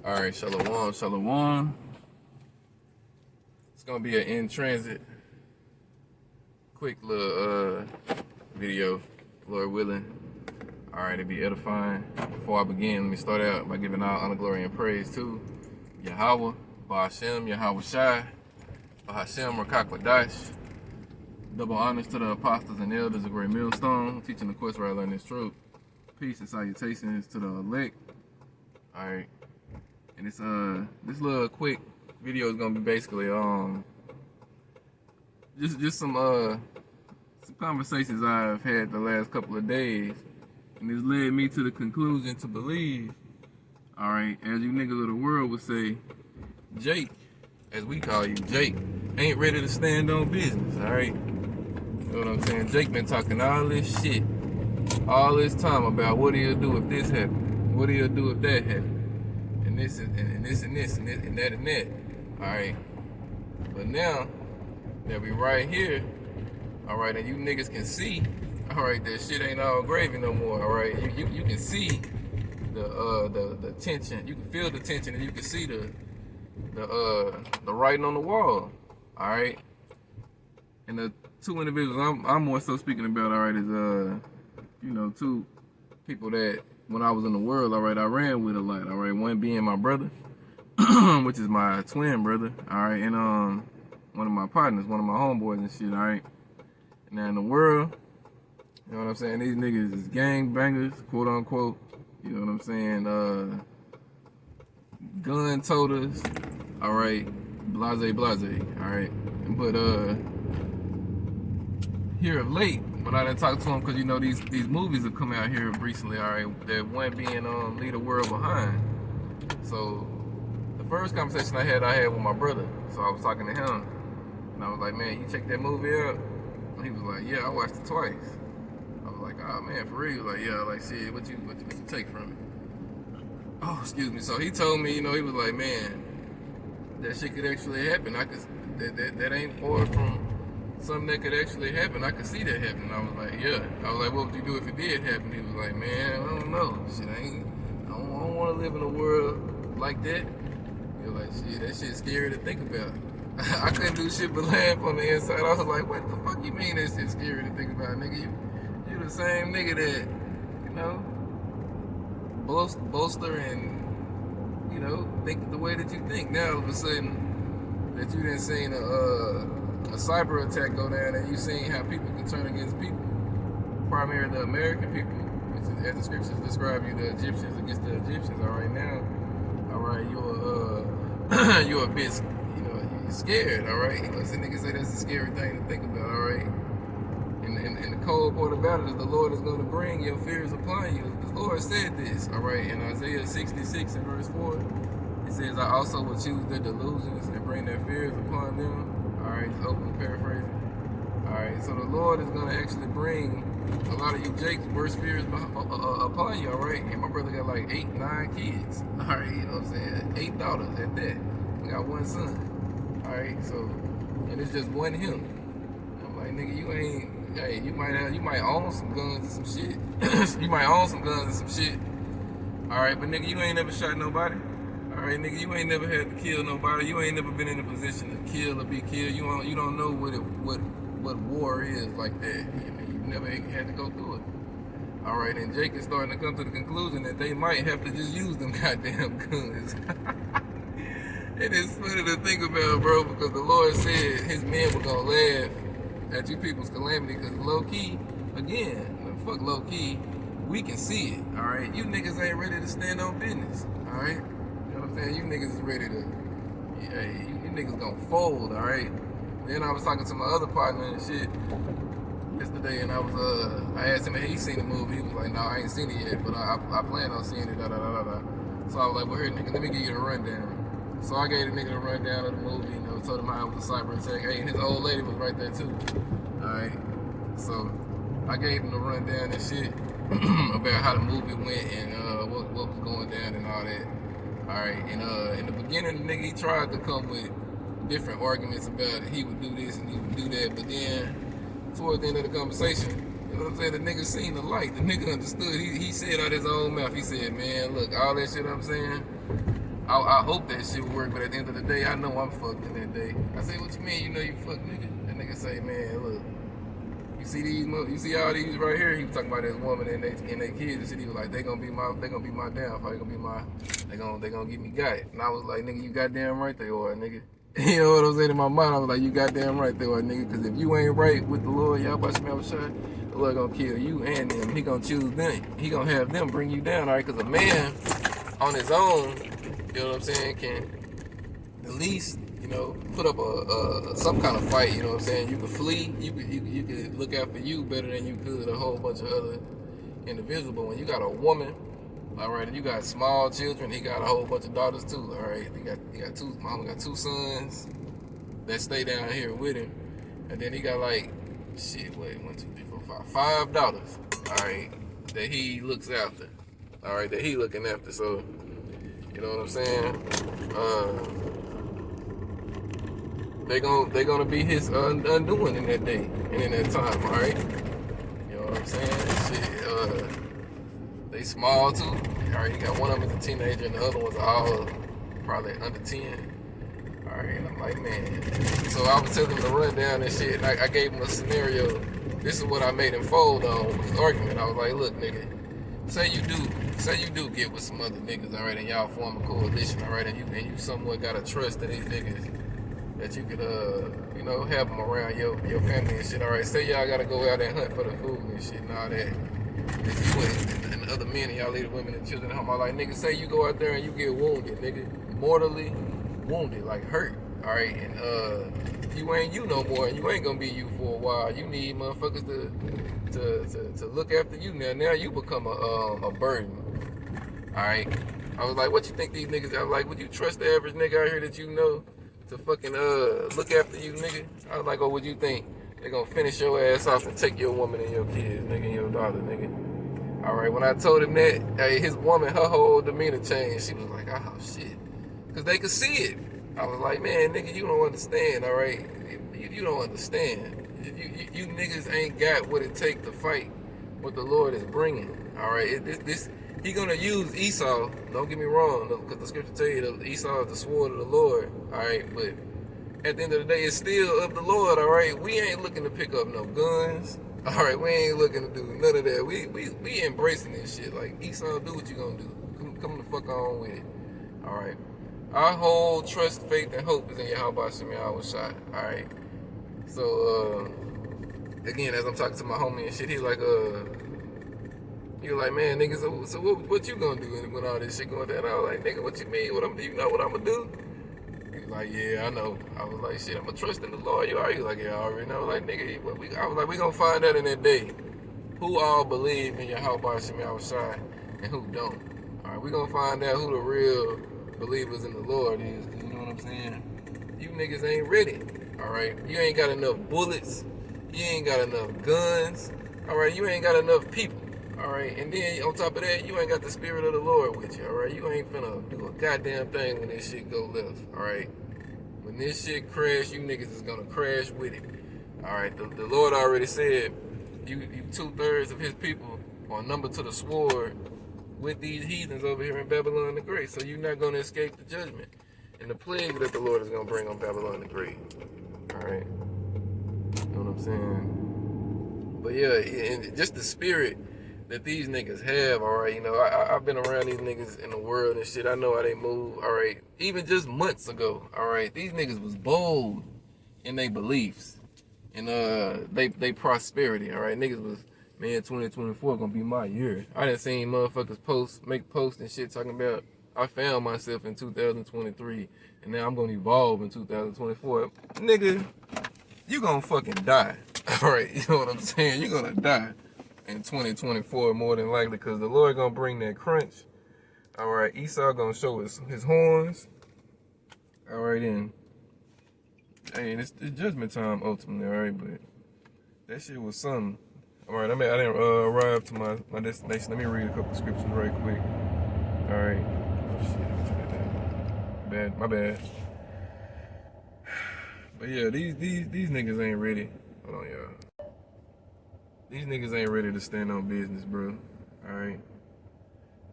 Alright, shalom, shalom. It's gonna be an in transit, quick little video, Lord willing. Alright, it'll be edifying. Before I begin, let me start out by giving all honor, glory, and praise to Yahweh, Ba'ashem, Yahweh Shai, Ba'ashem, Rakakwadash. Double honors to the apostles and elders of Great Millstone, teaching the course where I learn this truth. Peace and salutations to the elect. Alright. And it's this little quick video is gonna be basically just some conversations I've had the last couple of days, and it's led me to the conclusion to believe, alright, as you niggas of the world would say, Jake, as we call you, Jake, ain't ready to stand on business, alright? You know what I'm saying? Jake been talking all this shit all this time about what he'll do if this happens, what he'll do if that happens. This and this and this and this and that and that. Alright. But now that we right here, alright, and you niggas can see, alright, that shit ain't all gravy no more, alright. You can see the tension, you can feel the tension, and you can see the writing on the wall. Alright. And the two individuals I'm more so speaking about, alright, is two people that when I was in the world, alright, I ran with a lot, alright, one being my brother, which is my twin brother, alright, and one of my partners, one of my homeboys and shit, alright. And now in the world, you know what I'm saying, these niggas is gang bangers, quote unquote, you know what I'm saying, gun toters, alright, blase, alright, but here of late, when I didn't talk to him, because you know these movies have come out here recently, alright, that one being Leave the World Behind. So the first conversation I had with my brother, so I was talking to him, and I was like, man, you check that movie out? And he was like, yeah, I watched it twice. I was like, oh man, for real? He was like, yeah, like shit, what you take from it? Oh, excuse me. So he told me, he was like, man, that shit could actually happen. That ain't far from something that could actually happen. I could see that happening. I was like, yeah. I was like, what would you do if it did happen? He was like, man, I don't know. Shit, I don't want to live in a world like that. He was like, shit, that shit's scary to think about. I couldn't do shit but laugh on the inside. I was like, what the fuck you mean that shit's scary to think about, nigga? You the same nigga that, bolster and, think the way that you think. Now all of a sudden that you done seen a cyber attack go down, and you seen how people can turn against people, primarily the American people, which is, as the scriptures describe you, the Egyptians against the Egyptians. All right, now, all right, you're a bit, you're scared. All right, some niggas say that's a scary thing to think about. All right, and the cold part about it is the Lord is going to bring your fears upon you. The Lord said this. All right, in Isaiah 66 and verse 4, it says, I also will choose their delusions and bring their fears upon them. Alright, open paraphrasing. Alright, so the Lord is going to actually bring a lot of you Jake's worst fears upon you, alright? And my brother got like 8, 9 kids. Alright, you know what I'm saying? 8 daughters at that. We got 1 son. Alright, so, and it's just one him. I'm like, nigga, you might own some guns and some shit. You might own some guns and some shit. Alright, but nigga, you ain't never shot nobody. Alright, nigga, you ain't never had to kill nobody. You ain't never been in a position to kill or be killed. You don't know what war is like that. You never had to go through it. Alright, and Jake is starting to come to the conclusion that they might have to just use them goddamn guns. It is funny to think about, bro, because the Lord said his men were gonna laugh at you people's calamity, because low key, again, fuck low key, we can see it. Alright, you niggas ain't ready to stand on business. Alright. You niggas is ready to, you niggas gonna fold, alright? Then I was talking to my other partner and shit yesterday, and I asked him if he seen the movie. He was like, no, I ain't seen it yet, but I plan on seeing it, So I was like, well, here, nigga, let me give you the rundown. So I gave the nigga the rundown of the movie, told him how it was a cyber attack. Hey, and his old lady was right there too, alright? So I gave him the rundown and shit about how the movie went and what was going down and all that. Alright, and in the beginning, the nigga, he tried to come with different arguments about it. He would do this and he would do that, but then, towards the end of the conversation, you know what I'm saying, the nigga seen the light. The nigga understood. He said out his own mouth, he said, man, look, all that shit I'm saying, I hope that shit will work, but at the end of the day, I know I'm fucked in that day. I say, what you mean? You know you fucked, nigga? That nigga say, man, look. You see these, you see all these right here. He was talking about this woman and they kids and shit. He was like, they gonna be my downfall. They gonna get me got. And I was like, nigga, you goddamn right they are, nigga. You know what I'm saying in my mind? I was like, you goddamn right they are, nigga. Because if you ain't right with the Lord, y'all about to smell shot. The Lord gonna kill you and them. He gonna choose them. He gonna have them bring you down, all right? Because a man on his own, you know what I'm saying, can at least, you know, put up a some kind of fight. You know what I'm saying? You could flee. You could look out for you better than you could a whole bunch of other individuals. But when you got a woman, all right, and you got small children, he got a whole bunch of daughters too. All right, he got two. Mama got two sons that stay down here with him, and then he got like shit. Wait, 1, 2, 3, 4, 5 daughters. All right, that he looks after. All right, that he looking after. So, you know what I'm saying? They gonna be his undoing in that day and in that time, all right? You know what I'm saying? Shit, they small too. All right, you got one of them as a teenager and the other one's all probably under 10. All right, and I'm like, man. So I was telling him to run down and shit. I gave him a scenario. This is what I made him fold on with his argument. I was like, look, nigga, say you do get with some other niggas, all right, and y'all form a coalition, all right, and you somewhat gotta trust in these niggas that you could, you know, have them around your family and shit. All right, say y'all gotta go out and hunt for the food and shit and all that. If you and other men and y'all leave the women and children at home, I'm like, nigga, say you go out there and you get wounded, nigga, mortally wounded, like hurt. All right, and you ain't you no more, and you ain't gonna be you for a while. You need motherfuckers to look after you now. Now you become a burden. All right. I was like, what you think these niggas? I was like, would you trust the average nigga out here that you know to fucking look after you, nigga? I was like, oh, what you think? They gonna finish your ass off and take your woman and your kids, nigga, and your daughter, nigga. All right, when I told him that, hey, his woman, her whole demeanor changed. She was like, oh, shit. Because they could see it. I was like, man, nigga, you don't understand, all right? You don't understand. You niggas ain't got what it takes to fight what the Lord is bringing, all right? He gonna use Esau, don't get me wrong, because the scripture tell you that Esau is the sword of the Lord, all right? But at the end of the day, it's still of the Lord, all right? We ain't looking to pick up no guns, all right? We ain't looking to do none of that. We embracing this shit. Like, Esau, do what you gonna do. Come the fuck on with it, all right? Our whole trust, faith, and hope is in Yahweh Shem Yahweh Shai, all right? So, again, as I'm talking to my homie and shit, he was like, man, nigga, so what you gonna do when all this shit going down? I was like, nigga, what you mean? You know what I'm gonna do? He was like, yeah, I know. I was like, shit, I'm gonna trust in the Lord. You are? He was like, yeah, I already know. I was like, nigga, I was like, we gonna find out in that day who all believe in Yahweh Shem Yahweh Shai and who don't. All right, we gonna find out who the real believers in the Lord is, because you know what I'm saying? You niggas ain't ready, all right? You ain't got enough bullets. You ain't got enough guns, all right? You ain't got enough people, all right? And then on top of that, you ain't got the spirit of the Lord with you, all right? You ain't finna do a goddamn thing when this shit go left, all right? When this shit crash, you niggas is gonna crash with it, all right? The Lord already said you 2/3 of his people are numbered to the sword with these heathens over here in Babylon the Great. So you're not going to escape the judgment and the plague that the Lord is going to bring on Babylon the Great. All right? You know what I'm saying? But yeah, and just the spirit that these niggas have, all right? You know, I've been around these niggas in the world and shit. I know how they move, all right? Even just months ago, all right? These niggas was bold in their beliefs and they prosperity, all right? Niggas was, man, 2024 gonna be my year. I done seen motherfuckers make posts and shit talking about I found myself in 2023 and now I'm gonna evolve in 2024. Nigga, you gonna fucking die. Alright, you know what I'm saying? You're gonna die in 2024 more than likely, because the Lord gonna bring that crunch. Alright, Esau gonna show his horns. Alright, then. Hey, it's judgment time ultimately, alright, but that shit was something. All right, I didn't arrive to my destination. Let me read a couple scriptures right quick. All right. Oh, shit, bad, my bad. But yeah, these niggas ain't ready. Hold on, y'all. These niggas ain't ready to stand on business, bro. All right.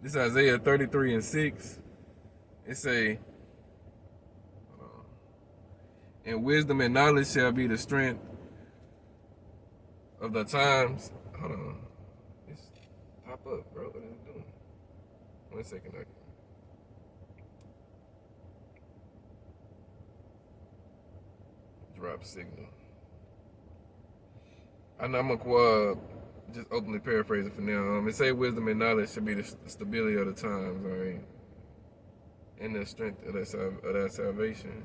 This is Isaiah 33:6. It say, and wisdom and knowledge shall be the strength of the times. Hold on. It's pop up, bro. What is it doing? 1 second. Drop signal. I know I'm gonna just openly paraphrase it for now. It say wisdom and knowledge should be the stability of the times, all right, and the strength of that salvation.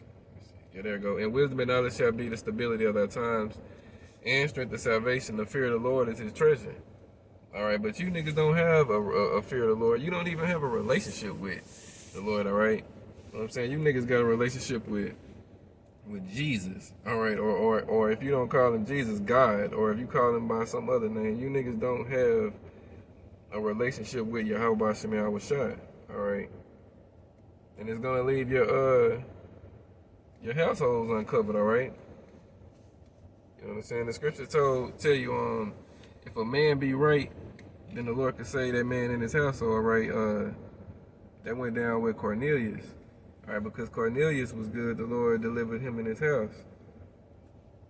Yeah, there you go. And wisdom and knowledge shall be the stability of our times, and strength of salvation. The fear of the Lord is His treasure. All right, but you niggas don't have a fear of the Lord. You don't even have a relationship with the Lord. All right, you know what I'm saying? You niggas got a relationship with Jesus, all right, or if you don't call Him Jesus, God, or if you call Him by some other name, you niggas don't have a relationship with Yahweh Shem Yahushua, all right, and it's gonna leave your households uncovered, all right. You know what I'm saying? The scripture tell you if a man be right, then the Lord could say that man in his household, all right. That went down with Cornelius. All right, because Cornelius was good, the Lord delivered him in his house.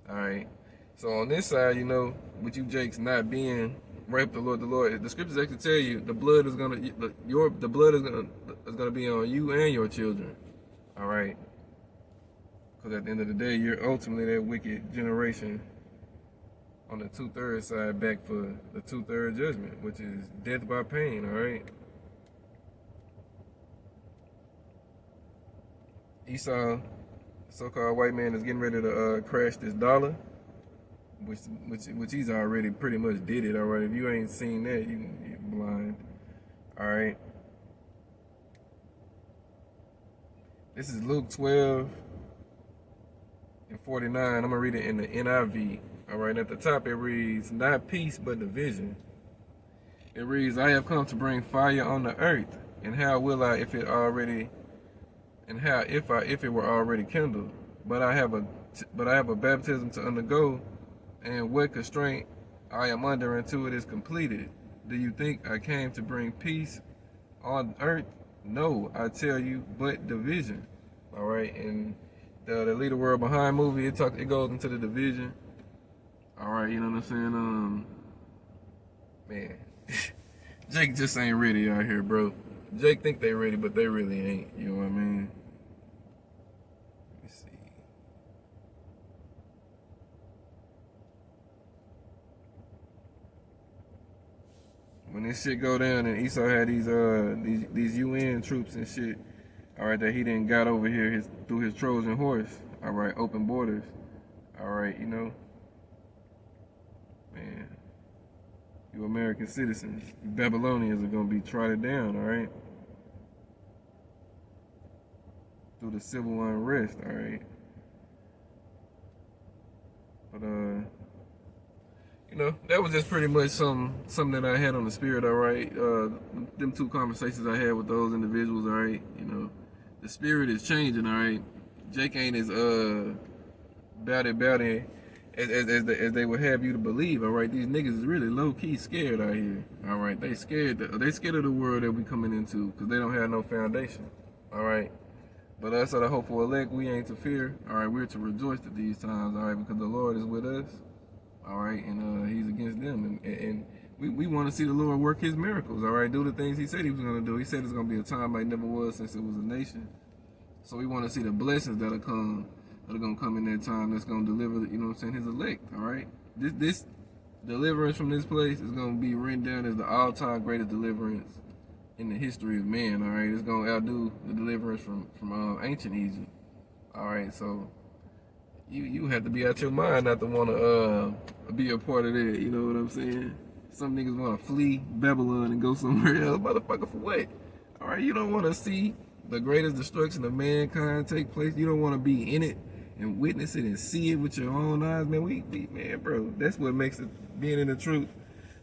All right. So on this side, you know, with you Jakes not being right with the Lord, the scriptures actually tell you the blood is gonna be on you and your children. All right. Because at the end of the day, you're ultimately that wicked generation on the 2/3 side, back for the 2/3 judgment, which is death by pain. All right. Esau, so-called white man, is getting ready to crash this dollar, which he's already pretty much did it. All right, if you ain't seen that, you're blind. All right. This is Luke 12:49. I'm gonna read it in the NIV. All right. At the top it reads, "Not peace, but division." It reads, "I have come to bring fire on the earth, and how will I if it were already kindled? But I have a baptism to undergo, and what constraint I am under until it is completed. Do you think I came to bring peace on earth? No, I tell you, but division." All right, and the Leader World Behind movie, it goes into the division. All right, you know what I'm saying? Man, Jake just ain't ready out here, bro. Jake think they ready, but they really ain't. You know what I mean? Let me see. When this shit go down and Esau had these UN troops and shit, all right, that he didn't got over here through his Trojan horse, all right, open borders, all right, you know, man, you American citizens, you Babylonians are gonna be trotted down, all right, through the civil unrest, all right, but you know, that was just pretty much something that I had on the spirit, all right. Them two conversations I had with those individuals, all right. You know, the spirit is changing, all right. Jake ain't as bowdy as they would have you to believe, all right. These niggas is really low key scared out here, all right. They scared of the world that we coming into because they don't have no foundation, all right. But us are the hopeful elect. We ain't to fear, all right. We're to rejoice at these times, all right, because the Lord is with us. All right, and He's against them, and we want to see the Lord work His miracles. All right, do the things He said He was going to do. He said it's going to be a time like never was since it was a nation. So we want to see the blessings that are going to come in that time. That's going to deliver, you know what I'm saying, His elect. All right, this deliverance from this place is going to be written down as the all-time greatest deliverance in the history of man. All right, it's going to outdo the deliverance from ancient Egypt. All right, so. You have to be out your mind not to want to be a part of that. You know what I'm saying? Some niggas want to flee Babylon and go somewhere else. Motherfucker, for what? All right, you don't want to see the greatest destruction of mankind take place. You don't want to be in it and witness it and see it with your own eyes, man. Man, bro, that's what makes it, being in the truth,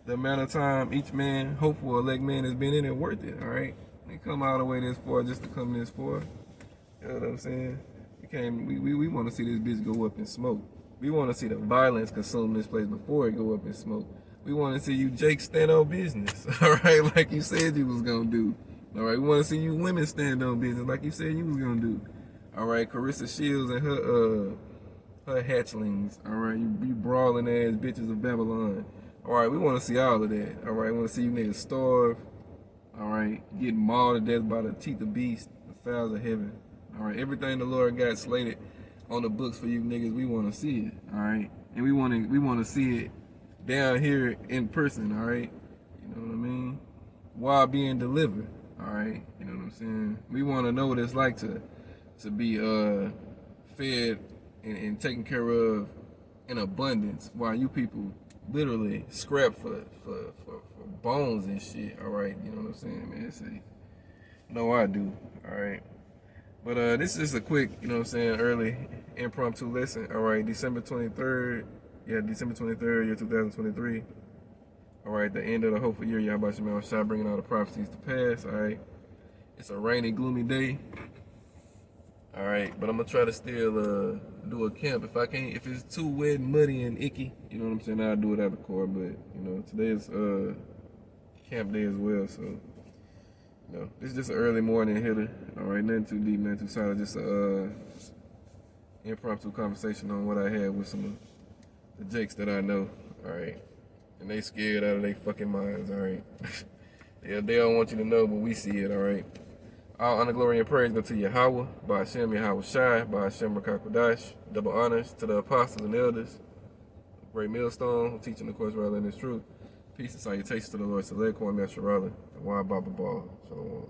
the amount of time each man, hopeful elect man, has been in it, worth it. All right, they come all the way this far just to come this far. You know what I'm saying? We want to see this bitch go up in smoke. We want to see the violence consume this place before it go up in smoke. We want to see you Jake stand on business, all right, like you said you was gonna do. All right, we want to see you women stand on business like you said you was gonna do. All right, Carissa Shields and her hatchlings. All right, you brawling ass bitches of Babylon. All right, we want to see all of that. All right, we want to see you niggas starve. All right, get mauled to death by the teeth of beast, the fowls of heaven. All right, everything the Lord got slated on the books for you niggas, we want to see it. All right, and we want to see it down here in person. All right, you know what I mean? While being delivered. All right, you know what I'm saying? We want to know what it's like to be fed and taken care of in abundance, while you people literally scrap for bones and shit. All right, you know what I'm saying, man? Say, no, I do. All right, but this is just a quick, you know what I'm saying, early impromptu lesson. All right, December 23rd, December 23rd, year 2023. All right, the end of the hopeful year, Yahweh Shemel Shah, bringing all the prophecies to pass. All right, it's a rainy, gloomy day. All right, but I'm gonna try to still do a camp. If I can't, if it's too wet, muddy, and icky, you know what I'm saying, I'll do it out of court. But you know, today is camp day as well, so you know, it's just an early morning hitter. All right, nothing too deep, nothing too solid, just a impromptu conversation on what I had with some of the jakes that I know. All right, and they scared out of their fucking minds. All right, they don't want you to know, but we see it. All right. All honor, glory, and praise go to Yahweh, by Hashem, Yahweh Shai, by Hashem, Rakakwadash. Double honors to the apostles and elders. Great millstone, teaching the course rather than this truth. Peace and salutations to the Lord Select, Kwame Sharala, and Why Baba Ball. Shalom.